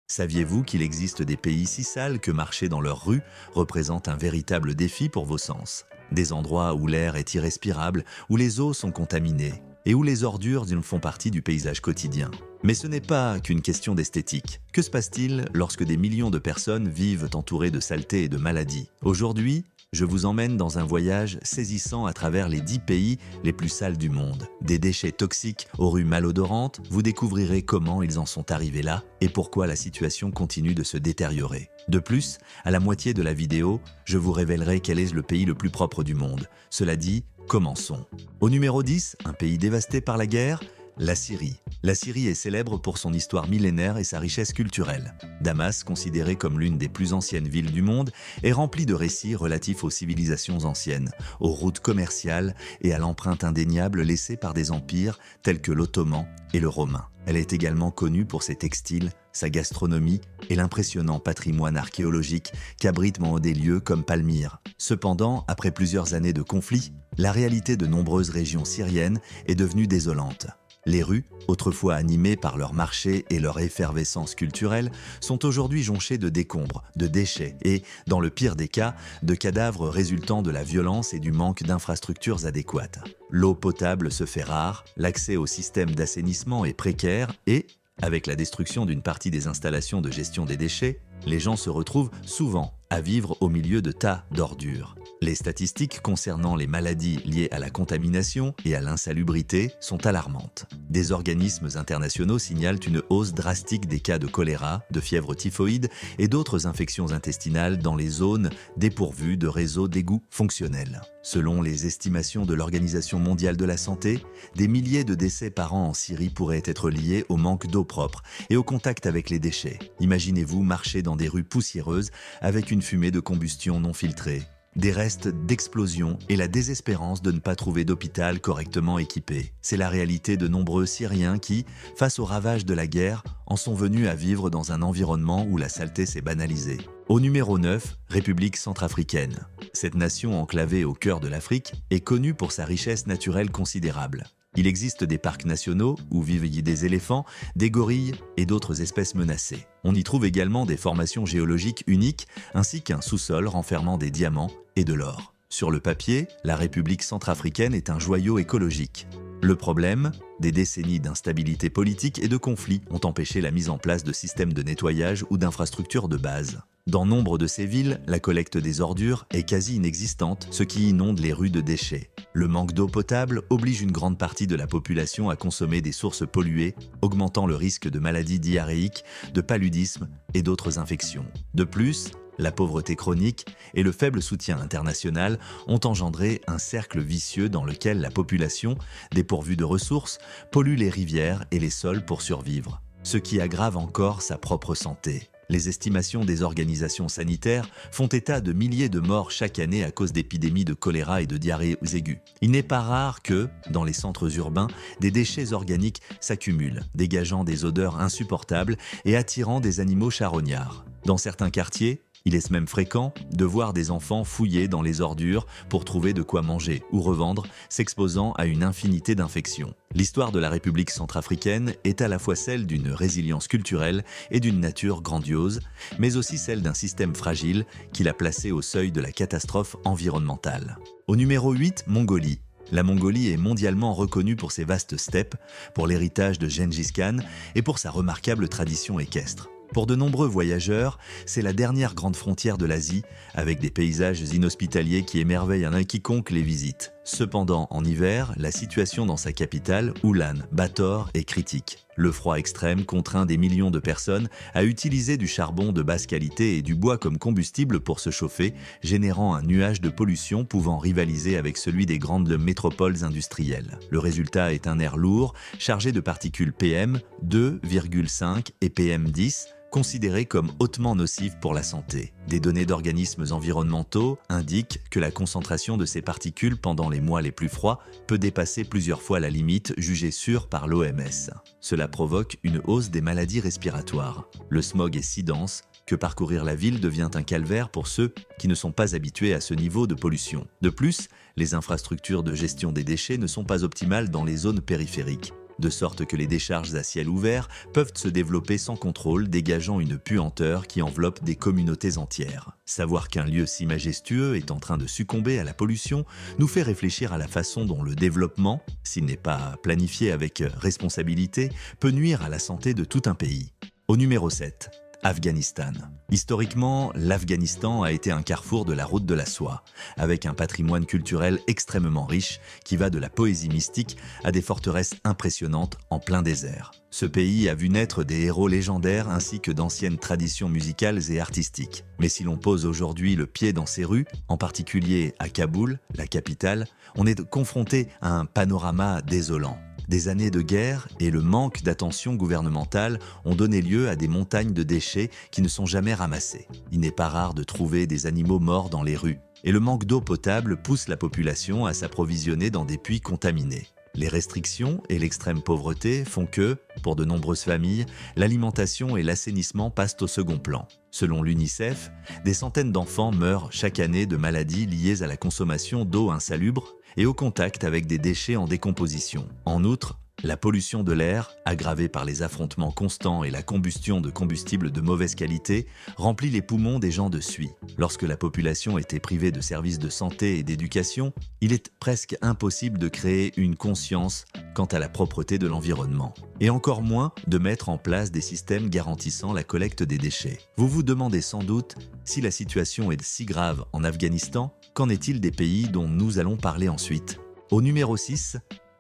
Saviez-vous qu'il existe des pays si sales que marcher dans leurs rues représente un véritable défi pour vos sens? Des endroits où l'air est irrespirable, où les eaux sont contaminées et où les ordures font partie du paysage quotidien. Mais ce n'est pas qu'une question d'esthétique. Que se passe-t-il lorsque des millions de personnes vivent entourées de saleté et de maladies? Aujourd'hui, je vous emmène dans un voyage saisissant à travers les 10 pays les plus sales du monde. Des déchets toxiques aux rues malodorantes, vous découvrirez comment ils en sont arrivés là et pourquoi la situation continue de se détériorer. De plus, à la moitié de la vidéo, je vous révélerai quel est le pays le plus propre du monde. Cela dit, commençons. Au numéro 10, un pays dévasté par la guerre, la Syrie. La Syrie est célèbre pour son histoire millénaire et sa richesse culturelle. Damas, considérée comme l'une des plus anciennes villes du monde, est remplie de récits relatifs aux civilisations anciennes, aux routes commerciales et à l'empreinte indéniable laissée par des empires tels que l'Ottoman et le Romain. Elle est également connue pour ses textiles, sa gastronomie et l'impressionnant patrimoine archéologique qu'abritent des lieux comme Palmyre. Cependant, après plusieurs années de conflits, la réalité de nombreuses régions syriennes est devenue désolante. Les rues, autrefois animées par leurs marchés et leur effervescence culturelle, sont aujourd'hui jonchées de décombres, de déchets et, dans le pire des cas, de cadavres résultant de la violence et du manque d'infrastructures adéquates. L'eau potable se fait rare, l'accès au système d'assainissement est précaire et, avec la destruction d'une partie des installations de gestion des déchets, les gens se retrouvent souvent à vivre au milieu de tas d'ordures. Les statistiques concernant les maladies liées à la contamination et à l'insalubrité sont alarmantes. Des organismes internationaux signalent une hausse drastique des cas de choléra, de fièvre typhoïde et d'autres infections intestinales dans les zones dépourvues de réseaux d'égouts fonctionnels. Selon les estimations de l'Organisation mondiale de la santé, des milliers de décès par an en Syrie pourraient être liés au manque d'eau propre et au contact avec les déchets. Imaginez-vous marcher dans des rues poussiéreuses avec une fumée de combustion non filtrée, des restes d'explosions et la désespérance de ne pas trouver d'hôpital correctement équipé. C'est la réalité de nombreux Syriens qui, face aux ravages de la guerre, en sont venus à vivre dans un environnement où la saleté s'est banalisée. Au numéro 9, République centrafricaine. Cette nation enclavée au cœur de l'Afrique est connue pour sa richesse naturelle considérable. Il existe des parcs nationaux où vivent des éléphants, des gorilles et d'autres espèces menacées. On y trouve également des formations géologiques uniques ainsi qu'un sous-sol renfermant des diamants et de l'or. Sur le papier, la République centrafricaine est un joyau écologique. Le problème, des décennies d'instabilité politique et de conflits ont empêché la mise en place de systèmes de nettoyage ou d'infrastructures de base. Dans nombre de ces villes, la collecte des ordures est quasi inexistante, ce qui inonde les rues de déchets. Le manque d'eau potable oblige une grande partie de la population à consommer des sources polluées, augmentant le risque de maladies diarrhéiques, de paludisme et d'autres infections. De plus, la pauvreté chronique et le faible soutien international ont engendré un cercle vicieux dans lequel la population, dépourvue de ressources, pollue les rivières et les sols pour survivre, ce qui aggrave encore sa propre santé. Les estimations des organisations sanitaires font état de milliers de morts chaque année à cause d'épidémies de choléra et de diarrhée aiguë. Il n'est pas rare que, dans les centres urbains, des déchets organiques s'accumulent, dégageant des odeurs insupportables et attirant des animaux charognards. Dans certains quartiers, il est même fréquent de voir des enfants fouiller dans les ordures pour trouver de quoi manger ou revendre, s'exposant à une infinité d'infections. L'histoire de la République centrafricaine est à la fois celle d'une résilience culturelle et d'une nature grandiose, mais aussi celle d'un système fragile qui l'a placé au seuil de la catastrophe environnementale. Au numéro 8, Mongolie. La Mongolie est mondialement reconnue pour ses vastes steppes, pour l'héritage de Gengis Khan et pour sa remarquable tradition équestre. Pour de nombreux voyageurs, c'est la dernière grande frontière de l'Asie, avec des paysages inhospitaliers qui émerveillent un quiconque les visite. Cependant, en hiver, la situation dans sa capitale, Oulan-Bator, est critique. Le froid extrême contraint des millions de personnes à utiliser du charbon de basse qualité et du bois comme combustible pour se chauffer, générant un nuage de pollution pouvant rivaliser avec celui des grandes métropoles industrielles. Le résultat est un air lourd, chargé de particules PM 2,5 et PM 10, considérées comme hautement nocives pour la santé. Des données d'organismes environnementaux indiquent que la concentration de ces particules pendant les mois les plus froids peut dépasser plusieurs fois la limite jugée sûre par l'OMS. Cela provoque une hausse des maladies respiratoires. Le smog est si dense que parcourir la ville devient un calvaire pour ceux qui ne sont pas habitués à ce niveau de pollution. De plus, les infrastructures de gestion des déchets ne sont pas optimales dans les zones périphériques. de sorte que les décharges à ciel ouvert peuvent se développer sans contrôle, dégageant une puanteur qui enveloppe des communautés entières. Savoir qu'un lieu si majestueux est en train de succomber à la pollution nous fait réfléchir à la façon dont le développement, s'il n'est pas planifié avec responsabilité, peut nuire à la santé de tout un pays. Au numéro 7. Afghanistan. Historiquement, l'Afghanistan a été un carrefour de la route de la soie, avec un patrimoine culturel extrêmement riche qui va de la poésie mystique à des forteresses impressionnantes en plein désert. Ce pays a vu naître des héros légendaires ainsi que d'anciennes traditions musicales et artistiques. Mais si l'on pose aujourd'hui le pied dans ces rues, en particulier à Kaboul, la capitale, on est confronté à un panorama désolant. Des années de guerre et le manque d'attention gouvernementale ont donné lieu à des montagnes de déchets qui ne sont jamais ramassés. Il n'est pas rare de trouver des animaux morts dans les rues. Et le manque d'eau potable pousse la population à s'approvisionner dans des puits contaminés. Les restrictions et l'extrême pauvreté font que, pour de nombreuses familles, l'alimentation et l'assainissement passent au second plan. Selon l'UNICEF, des centaines d'enfants meurent chaque année de maladies liées à la consommation d'eau insalubre et au contact avec des déchets en décomposition. En outre, la pollution de l'air, aggravée par les affrontements constants et la combustion de combustibles de mauvaise qualité, remplit les poumons des gens de suie. Lorsque la population était privée de services de santé et d'éducation, il est presque impossible de créer une conscience quant à la propreté de l'environnement. Et encore moins de mettre en place des systèmes garantissant la collecte des déchets. Vous vous demandez sans doute si la situation est si grave en Afghanistan, qu'en est-il des pays dont nous allons parler ensuite? Au numéro 6,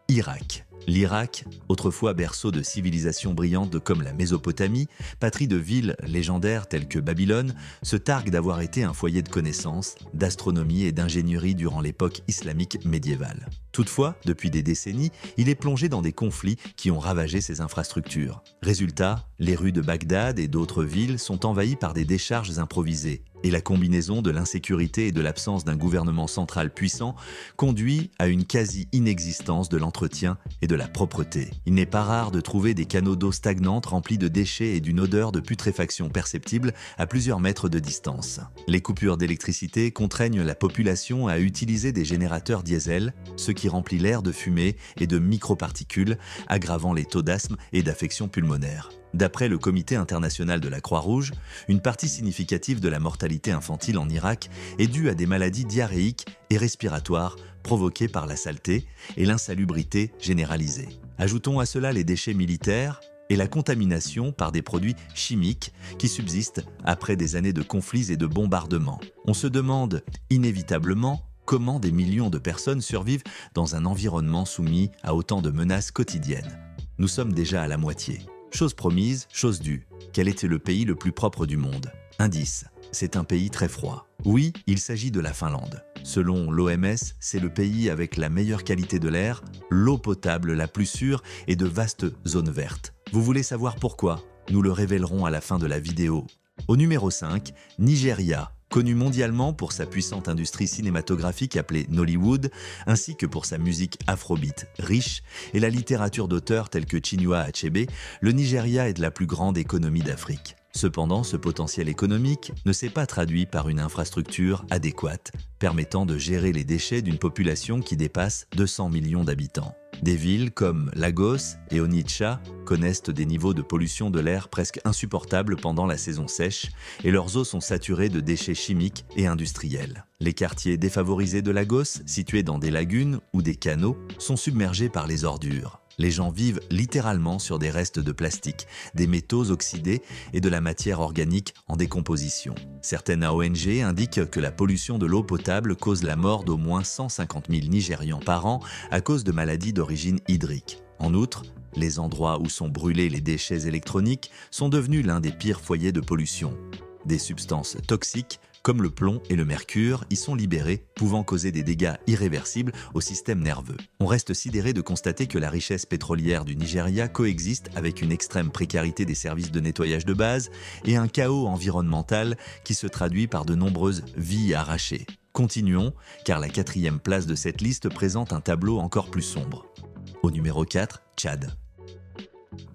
Irak. L'Irak, autrefois berceau de civilisations brillantes comme la Mésopotamie, patrie de villes légendaires telles que Babylone, se targue d'avoir été un foyer de connaissances, d'astronomie et d'ingénierie durant l'époque islamique médiévale. Toutefois, depuis des décennies, il est plongé dans des conflits qui ont ravagé ses infrastructures. Résultat, les rues de Bagdad et d'autres villes sont envahies par des décharges improvisées. Et la combinaison de l'insécurité et de l'absence d'un gouvernement central puissant conduit à une quasi-inexistence de l'entretien et de la propreté. Il n'est pas rare de trouver des canaux d'eau stagnantes remplis de déchets et d'une odeur de putréfaction perceptible à plusieurs mètres de distance. Les coupures d'électricité contraignent la population à utiliser des générateurs diesel, ce qui remplit l'air de fumée et de microparticules, aggravant les taux d'asthme et d'affections pulmonaires. D'après le Comité international de la Croix-Rouge, une partie significative de la mortalité infantile en Irak est due à des maladies diarrhéiques et respiratoires provoquées par la saleté et l'insalubrité généralisée. Ajoutons à cela les déchets militaires et la contamination par des produits chimiques qui subsistent après des années de conflits et de bombardements. On se demande inévitablement comment des millions de personnes survivent dans un environnement soumis à autant de menaces quotidiennes. Nous sommes déjà à la moitié. Chose promise, chose due. Quel était le pays le plus propre du monde? Indice, c'est un pays très froid. Oui, il s'agit de la Finlande. Selon l'OMS, c'est le pays avec la meilleure qualité de l'air, l'eau potable la plus sûre et de vastes zones vertes. Vous voulez savoir pourquoi? Nous le révélerons à la fin de la vidéo. Au numéro 5, Nigeria. Connu mondialement pour sa puissante industrie cinématographique appelée Nollywood, ainsi que pour sa musique afrobeat riche et la littérature d'auteurs tels que Chinua Achebe, le Nigeria est de la plus grande économie d'Afrique. Cependant, ce potentiel économique ne s'est pas traduit par une infrastructure adéquate, permettant de gérer les déchets d'une population qui dépasse 200 millions d'habitants. Des villes comme Lagos et Onitsha connaissent des niveaux de pollution de l'air presque insupportables pendant la saison sèche et leurs eaux sont saturées de déchets chimiques et industriels. Les quartiers défavorisés de Lagos, situés dans des lagunes ou des canaux, sont submergés par les ordures. Les gens vivent littéralement sur des restes de plastique, des métaux oxydés et de la matière organique en décomposition. Certaines ONG indiquent que la pollution de l'eau potable cause la mort d'au moins 150 000 Nigérians par an à cause de maladies d'origine hydrique. En outre, les endroits où sont brûlés les déchets électroniques sont devenus l'un des pires foyers de pollution. Des substances toxiques comme le plomb et le mercure, y sont libérés, pouvant causer des dégâts irréversibles au système nerveux. On reste sidéré de constater que la richesse pétrolière du Nigeria coexiste avec une extrême précarité des services de nettoyage de base et un chaos environnemental qui se traduit par de nombreuses vies arrachées. Continuons, car la 4e place de cette liste présente un tableau encore plus sombre. Au numéro 4, Tchad.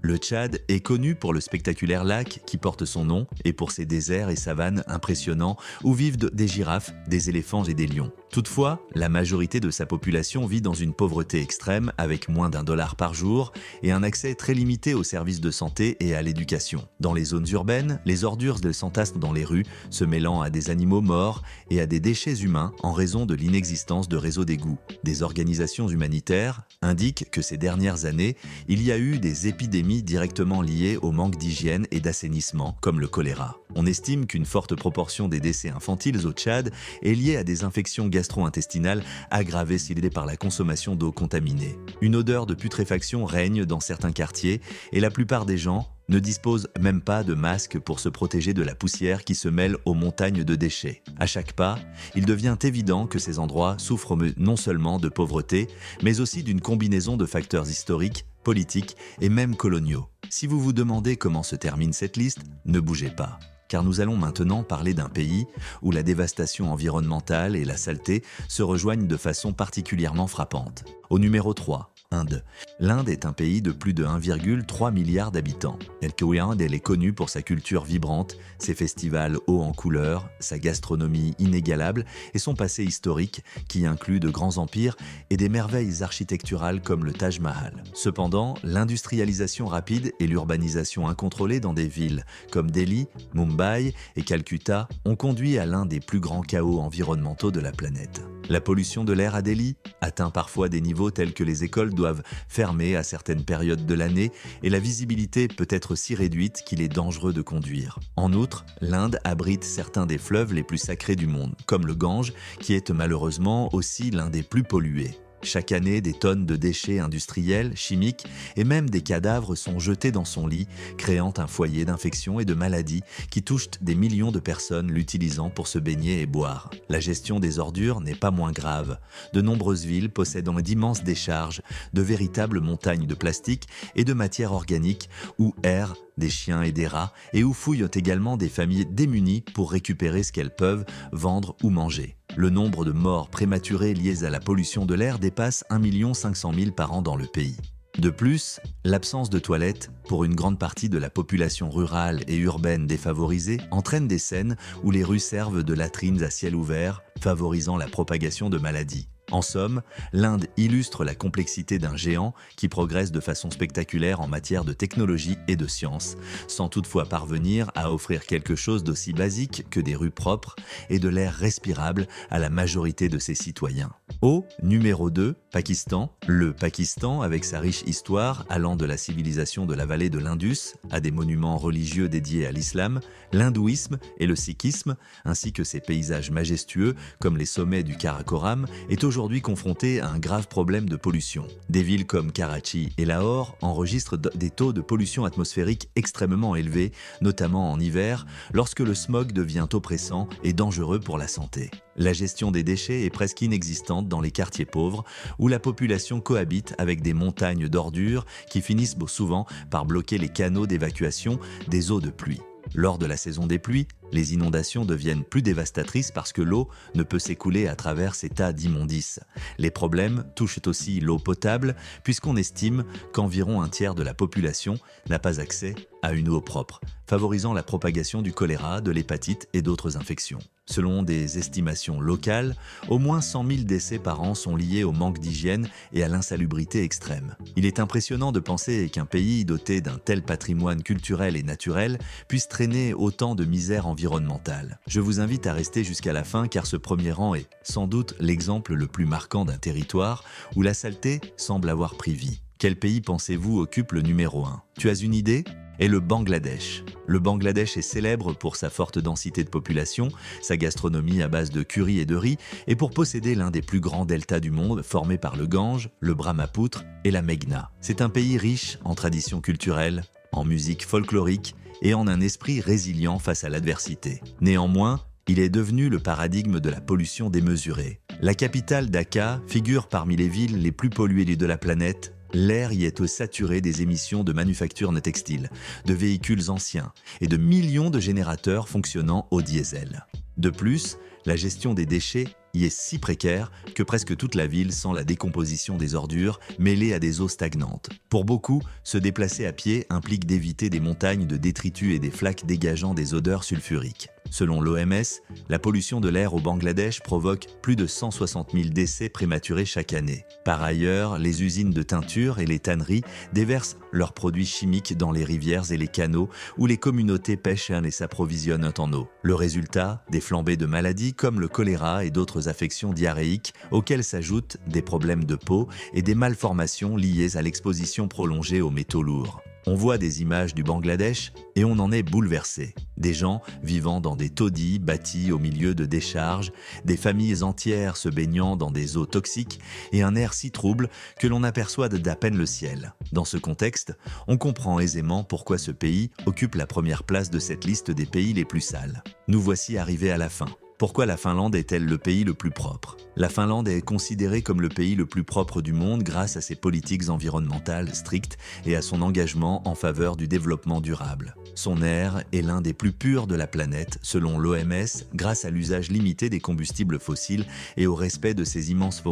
Le Tchad est connu pour le spectaculaire lac qui porte son nom et pour ses déserts et savanes impressionnants où vivent des girafes, des éléphants et des lions. Toutefois, la majorité de sa population vit dans une pauvreté extrême avec moins d'1 $ par jour et un accès très limité aux services de santé et à l'éducation. Dans les zones urbaines, les ordures s'entassent dans les rues, se mêlant à des animaux morts et à des déchets humains en raison de l'inexistence de réseaux d'égouts. Des organisations humanitaires indiquent que ces dernières années, il y a eu des épidémies directement liées au manque d'hygiène et d'assainissement, comme le choléra. On estime qu'une forte proportion des décès infantiles au Tchad est liée à des infections gastro-intestinales aggravées par la consommation d'eau contaminée. Une odeur de putréfaction règne dans certains quartiers et la plupart des gens ne disposent même pas de masques pour se protéger de la poussière qui se mêle aux montagnes de déchets. À chaque pas, il devient évident que ces endroits souffrent non seulement de pauvreté, mais aussi d'une combinaison de facteurs historiques, politiques et même coloniaux. Si vous vous demandez comment se termine cette liste, ne bougez pas. Car nous allons maintenant parler d'un pays où la dévastation environnementale et la saleté se rejoignent de façon particulièrement frappante. Au numéro 3, Inde. L'Inde est un pays de plus de 1,3 milliard d'habitants. Elle est connue pour sa culture vibrante, ses festivals hauts en couleurs, sa gastronomie inégalable et son passé historique qui inclut de grands empires et des merveilles architecturales comme le Taj Mahal. Cependant, l'industrialisation rapide et l'urbanisation incontrôlée dans des villes comme Delhi, Mumbai et Calcutta ont conduit à l'un des plus grands chaos environnementaux de la planète. La pollution de l'air à Delhi atteint parfois des niveaux tels que les écoles doivent fermer à certaines périodes de l'année et la visibilité peut être si réduite qu'il est dangereux de conduire. En outre, l'Inde abrite certains des fleuves les plus sacrés du monde, comme le Gange, qui est malheureusement aussi l'un des plus pollués. Chaque année, des tonnes de déchets industriels, chimiques et même des cadavres sont jetés dans son lit, créant un foyer d'infections et de maladies qui touchent des millions de personnes l'utilisant pour se baigner et boire. La gestion des ordures n'est pas moins grave. De nombreuses villes possèdent d'immenses décharges, de véritables montagnes de plastique et de matière organique où errent des chiens et des rats et où fouillent également des familles démunies pour récupérer ce qu'elles peuvent vendre ou manger. Le nombre de morts prématurées liées à la pollution de l'air dépasse 1 500 000 par an dans le pays. De plus, l'absence de toilettes pour une grande partie de la population rurale et urbaine défavorisée entraîne des scènes où les rues servent de latrines à ciel ouvert, favorisant la propagation de maladies. En somme, l'Inde illustre la complexité d'un géant qui progresse de façon spectaculaire en matière de technologie et de science, sans toutefois parvenir à offrir quelque chose d'aussi basique que des rues propres et de l'air respirable à la majorité de ses citoyens. Au numéro 2, Pakistan. Le Pakistan, avec sa riche histoire allant de la civilisation de la vallée de l'Indus à des monuments religieux dédiés à l'islam, l'hindouisme et le sikhisme, ainsi que ses paysages majestueux comme les sommets du Karakoram, est aujourd'hui confronté à un grave problème de pollution. Des villes comme Karachi et Lahore enregistrent des taux de pollution atmosphérique extrêmement élevés, notamment en hiver, lorsque le smog devient oppressant et dangereux pour la santé. La gestion des déchets est presque inexistante dans les quartiers pauvres, où la population cohabite avec des montagnes d'ordures qui finissent souvent par bloquer les canaux d'évacuation des eaux de pluie. Lors de la saison des pluies, les inondations deviennent plus dévastatrices parce que l'eau ne peut s'écouler à travers ces tas d'immondices. Les problèmes touchent aussi l'eau potable, puisqu'on estime qu'environ un tiers de la population n'a pas accès à une eau propre, favorisant la propagation du choléra, de l'hépatite et d'autres infections. Selon des estimations locales, au moins 100 000 décès par an sont liés au manque d'hygiène et à l'insalubrité extrême. Il est impressionnant de penser qu'un pays doté d'un tel patrimoine culturel et naturel puisse traîner autant de misère environnementale. Je vous invite à rester jusqu'à la fin car ce premier rang est sans doute l'exemple le plus marquant d'un territoire où la saleté semble avoir pris vie. Quel pays pensez-vous occupe le numéro 1? Tu as une idée? Et le Bangladesh. Le Bangladesh est célèbre pour sa forte densité de population, sa gastronomie à base de curry et de riz, et pour posséder l'un des plus grands deltas du monde formés par le Gange, le Brahmaputra et la Meghna. C'est un pays riche en traditions culturelles, en musique folklorique et en un esprit résilient face à l'adversité. Néanmoins, il est devenu le paradigme de la pollution démesurée. La capitale Dhaka figure parmi les villes les plus polluées de la planète. L'air y est saturé des émissions de manufactures textiles, de véhicules anciens et de millions de générateurs fonctionnant au diesel. De plus, la gestion des déchets y est si précaire que presque toute la ville sent la décomposition des ordures mêlée à des eaux stagnantes. Pour beaucoup, se déplacer à pied implique d'éviter des montagnes de détritus et des flaques dégageant des odeurs sulfuriques. Selon l'OMS, la pollution de l'air au Bangladesh provoque plus de 160 000 décès prématurés chaque année. Par ailleurs, les usines de teinture et les tanneries déversent leurs produits chimiques dans les rivières et les canaux où les communautés pêchent et s'approvisionnent en eau. Le résultat, des flambées de maladies comme le choléra et d'autres affections diarrhéiques auxquelles s'ajoutent des problèmes de peau et des malformations liées à l'exposition prolongée aux métaux lourds. On voit des images du Bangladesh et on en est bouleversé. Des gens vivant dans des taudis bâtis au milieu de décharges, des familles entières se baignant dans des eaux toxiques et un air si trouble que l'on aperçoit d'à peine le ciel. Dans ce contexte, on comprend aisément pourquoi ce pays occupe la première place de cette liste des pays les plus sales. Nous voici arrivés à la fin. Pourquoi la Finlande est-elle le pays le plus propre? La Finlande est considérée comme le pays le plus propre du monde grâce à ses politiques environnementales strictes et à son engagement en faveur du développement durable. Son air est l'un des plus purs de la planète, selon l'OMS, grâce à l'usage limité des combustibles fossiles et au respect de ses immenses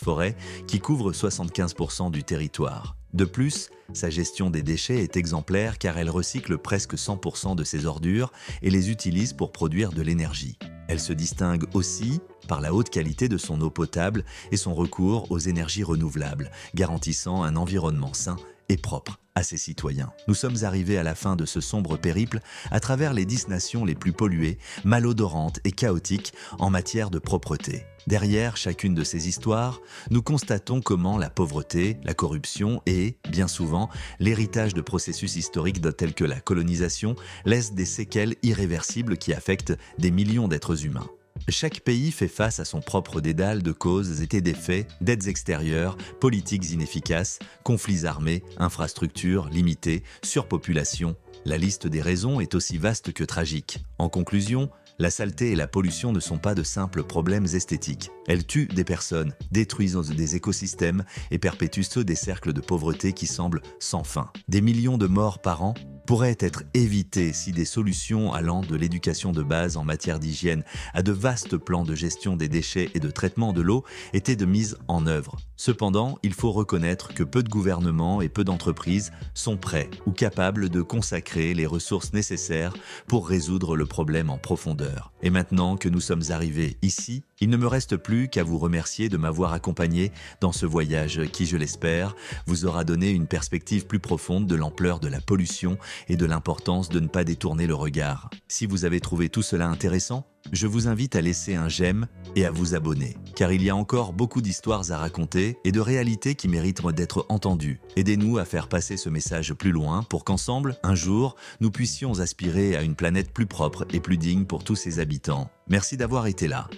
forêts qui couvrent 75% du territoire. De plus, sa gestion des déchets est exemplaire car elle recycle presque 100% de ses ordures et les utilise pour produire de l'énergie. Elle se distingue aussi par la haute qualité de son eau potable et son recours aux énergies renouvelables, garantissant un environnement sain et propre à ses citoyens. Nous sommes arrivés à la fin de ce sombre périple à travers les 10 nations les plus polluées, malodorantes et chaotiques en matière de propreté. Derrière chacune de ces histoires, nous constatons comment la pauvreté, la corruption et, bien souvent, l'héritage de processus historiques tels que la colonisation laissent des séquelles irréversibles qui affectent des millions d'êtres humains. Chaque pays fait face à son propre dédale de causes et d'effets, d'aides extérieures, politiques inefficaces, conflits armés, infrastructures limitées, surpopulation. La liste des raisons est aussi vaste que tragique. En conclusion, la saleté et la pollution ne sont pas de simples problèmes esthétiques. Elles tuent des personnes, détruisent des écosystèmes et perpétuent des cercles de pauvreté qui semblent sans fin. Des millions de morts par an pourraient être évitées si des solutions allant de l'éducation de base en matière d'hygiène à de vastes plans de gestion des déchets et de traitement de l'eau étaient mises en œuvre. Cependant, il faut reconnaître que peu de gouvernements et peu d'entreprises sont prêts ou capables de consacrer les ressources nécessaires pour résoudre le problème en profondeur. Et maintenant que nous sommes arrivés ici, il ne me reste plus qu'à vous remercier de m'avoir accompagné dans ce voyage qui, je l'espère, vous aura donné une perspective plus profonde de l'ampleur de la pollution et de l'importance de ne pas détourner le regard. Si vous avez trouvé tout cela intéressant, je vous invite à laisser un j'aime et à vous abonner, car il y a encore beaucoup d'histoires à raconter et de réalités qui méritent d'être entendues. Aidez-nous à faire passer ce message plus loin pour qu'ensemble, un jour, nous puissions aspirer à une planète plus propre et plus digne pour tous ses habitants. Merci d'avoir été là.